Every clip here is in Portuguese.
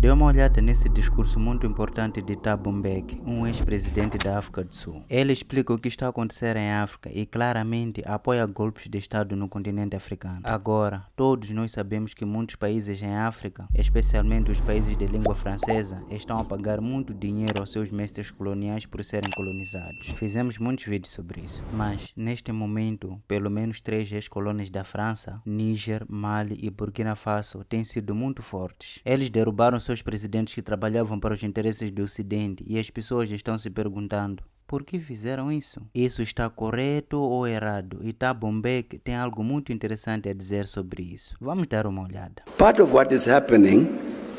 Dê uma olhada nesse discurso muito importante de Thabo Mbeki, um ex-presidente da África do Sul. Ele explica o que está a acontecer em África e claramente apoia golpes de Estado no continente africano. Agora, todos nós sabemos que muitos países em África, especialmente os países de língua francesa, estão a pagar muito dinheiro aos seus mestres coloniais por serem colonizados. Fizemos muitos vídeos sobre isso, mas neste momento, pelo menos 3 ex-colônias da França, Níger, Mali e Burkina Faso, têm sido muito fortes. Eles derrubaram seus presidentes que trabalhavam para os interesses do Ocidente e as pessoas estão se perguntando: por que fizeram isso? Isso está correto ou errado? E Thabo Mbeki tem algo muito interessante a dizer sobre isso. Vamos dar uma olhada. Part of what is happening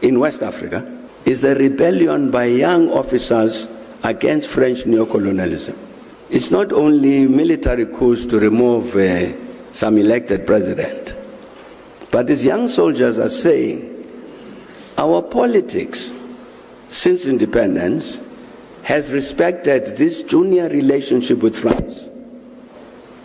in West Africa is a rebellion by young officers against French neocolonialism. It's not only military coups to remove some elected president, but these young soldiers are saying our politics since independence has respected this junior relationship with France.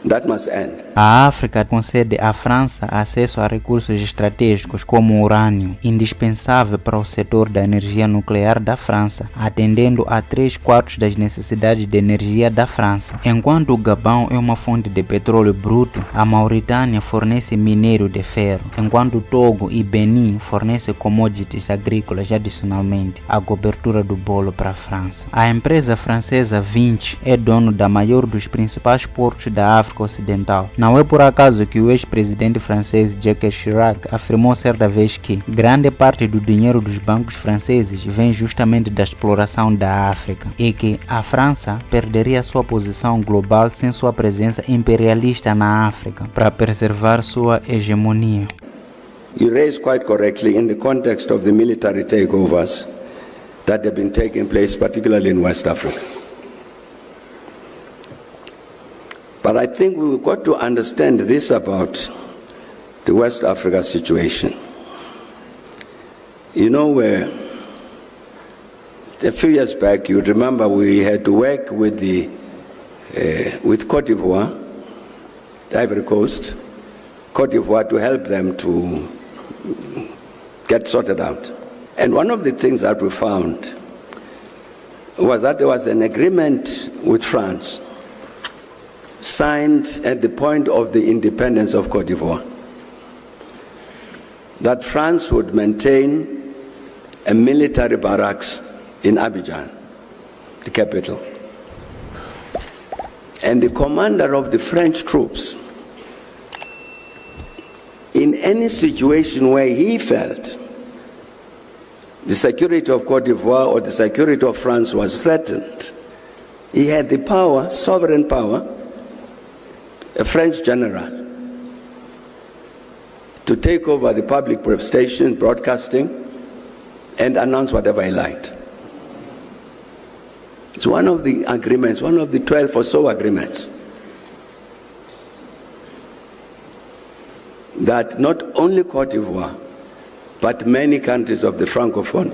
That must end. A África concede à França acesso a recursos estratégicos como o urânio, indispensável para o setor da energia nuclear da França, atendendo a 3/4 das necessidades de energia da França. Enquanto o Gabão é uma fonte de petróleo bruto, a Mauritânia fornece minério de ferro, enquanto Togo e Benin fornecem commodities agrícolas adicionalmente, a cobertura do bolo para a França. A empresa francesa Vinci é dono da maior dos principais portos da África Ocidental. Não é por acaso que o ex-presidente francês Jacques Chirac afirmou certa vez que grande parte do dinheiro dos bancos franceses vem justamente da exploração da África e que a França perderia sua posição global sem sua presença imperialista na África para preservar sua hegemonia. You raised quite correctly in the context of the military takeovers that have been taking place, particularly in West Africa. But I think we've got to understand this about the West Africa situation. You know, a few years back, you remember we had to work with Côte d'Ivoire, the Ivory Coast, Côte d'Ivoire, to help them to get sorted out. And one of the things that we found was that there was an agreement with France signed at the point of the independence of Côte d'Ivoire, that France would maintain a military barracks in Abidjan, the capital. And the commander of the French troops, in any situation where he felt the security of Côte d'Ivoire or the security of France was threatened, he had the power, sovereign power, a French general, to take over the public station broadcasting and announce whatever he liked. It's one of the agreements, one of the 12 or so agreements, that not only Côte d'Ivoire, but many countries of the Francophone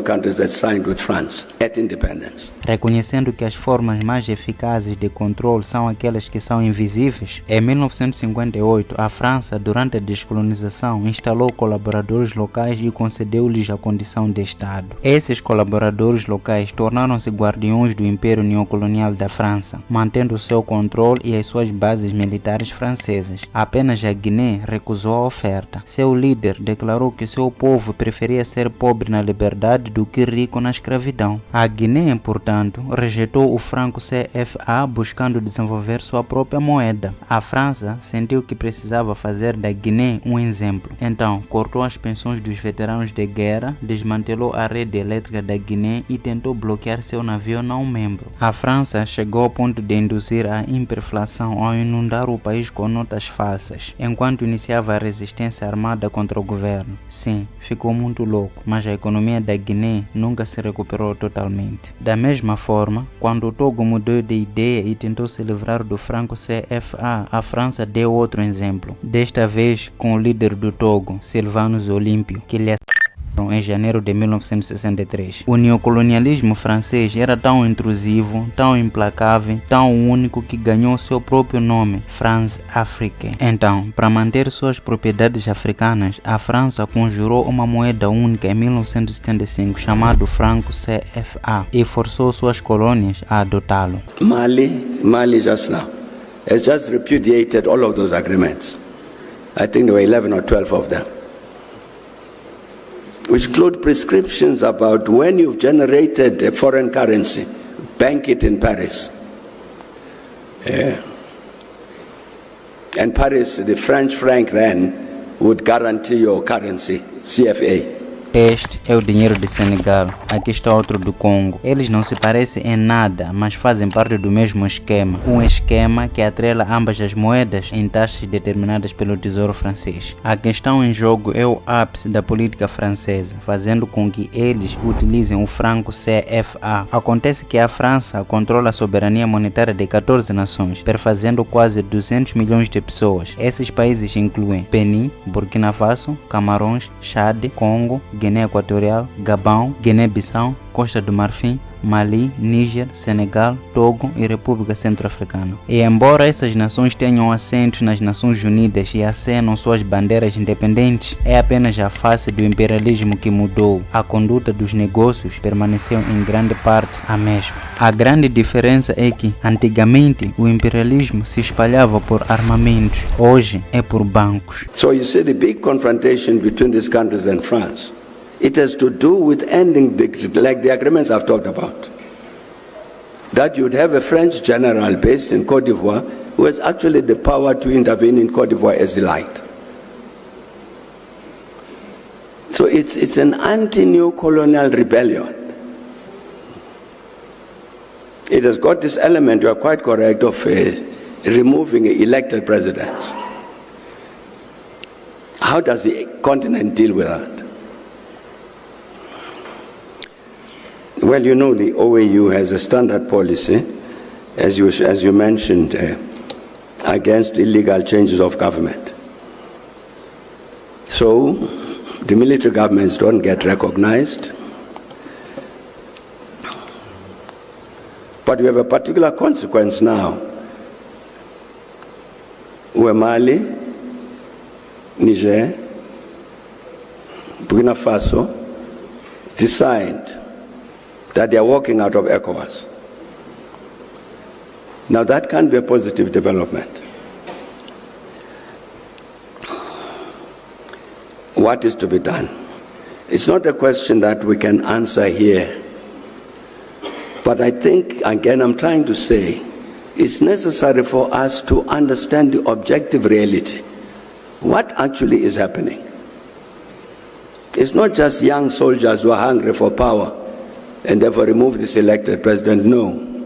countries that signed with France at independence. Reconhecendo que as formas mais eficazes de controle são aquelas que são invisíveis, em 1958, a França, durante a descolonização, instalou colaboradores locais e concedeu-lhes a condição de Estado. Esses colaboradores locais tornaram-se guardiões do Império Neocolonial da França, mantendo seu controle e as suas bases militares francesas. Apenas a Guiné recusou a oferta. Seu líder declarou que seu povo preferia ser pobre na liberdade do que rico na escravidão. A Guiné, portanto, rejeitou o franco CFA buscando desenvolver sua própria moeda. A França sentiu que precisava fazer da Guiné um exemplo. Então, cortou as pensões dos veteranos de guerra, desmantelou a rede elétrica da Guiné e tentou bloquear seu navio não membro. A França chegou ao ponto de induzir a hiperinflação ao inundar o país com notas falsas, enquanto iniciava a resistência armada contra o governo. Sim, ficou muito louco, mas a economia da Guiné nunca se recuperou totalmente. Da mesma forma, quando o Togo mudou de ideia e tentou se livrar do franco CFA, a França deu outro exemplo, desta vez com o líder do Togo, Sylvanus Olympio, que lhe em janeiro de 1963. O neocolonialismo francês era tão intrusivo, tão implacável, tão único que ganhou seu próprio nome, France Afrique. Então, para manter suas propriedades africanas, a França conjurou uma moeda única em 1975 chamado franco CFA e forçou suas colônias a adotá-lo. Mali just now has just repudiated all of those agreements. I think there were 11 or 12 of them, which include prescriptions about when you've generated a foreign currency, bank it in Paris. And Paris, the French franc then, would guarantee your currency, CFA. Este é o dinheiro de Senegal, aqui está outro do Congo. Eles não se parecem em nada, mas fazem parte do mesmo esquema. Um esquema que atrela ambas as moedas em taxas determinadas pelo Tesouro francês. A questão em jogo é o ápice da política francesa, fazendo com que eles utilizem o franco CFA. Acontece que a França controla a soberania monetária de 14 nações, perfazendo quase 200 milhões de pessoas. Esses países incluem Benin, Burkina Faso, Camarões, Chad, Congo, Guiné Equatorial, Gabão, Guiné-Bissau, Costa do Marfim, Mali, Níger, Senegal, Togo e República Centro-Africana. E embora essas nações tenham assentos nas Nações Unidas e acenam suas bandeiras independentes, é apenas a face do imperialismo que mudou. A conduta dos negócios permaneceu em grande parte a mesma. A grande diferença é que, antigamente, o imperialismo se espalhava por armamentos, hoje é por bancos. So you see the big confrontation between these countries and France. It has to do with ending, like the agreements I've talked about. That you'd have a French general based in Côte d'Ivoire who has actually the power to intervene in Côte d'Ivoire as he liked. So it's an anti-neo-colonial rebellion. It has got this element, you are quite correct, of removing elected presidents. How does the continent deal with that? Well, you know, the OAU has a standard policy, as you mentioned, against illegal changes of government. So, the military governments don't get recognized. But we have a particular consequence now, where Mali, Niger, Burkina Faso decide that they are walking out of ECOWAS. Now that can be a positive development. What is to be done? It's not a question that we can answer here. But I think, again, I'm trying to say, it's necessary for us to understand the objective reality. What actually is happening? It's not just young soldiers who are hungry for power and therefore remove this elected president. No.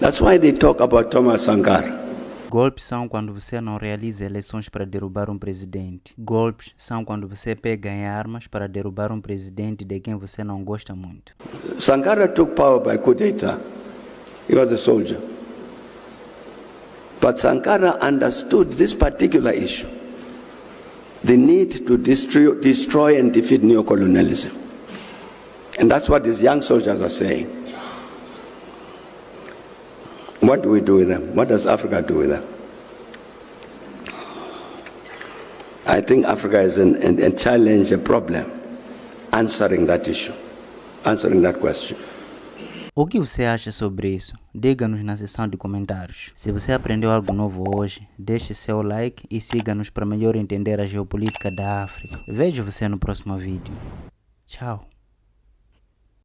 That's why they talk about Thomas Sankara. Golpes são quando você não realiza eleições para derrubar um presidente. Golpes são quando você pega em armas para derrubar um presidente de quem você não gosta muito. Sankara took power by coup d'etat. He was a soldier. But Sankara understood this particular issue. The need to destroy and defeat neocolonialism. And that's what these young soldiers are saying. What do we do with them? What does Africa do with them? I think Africa is a challenge, a problem, answering that issue, answering that question. O que você acha sobre isso? Diga-nos na seção de comentários. Se você aprendeu algo novo hoje, deixe seu like e siga-nos para melhor entender a geopolítica da África. Vejo você no próximo vídeo. Tchau.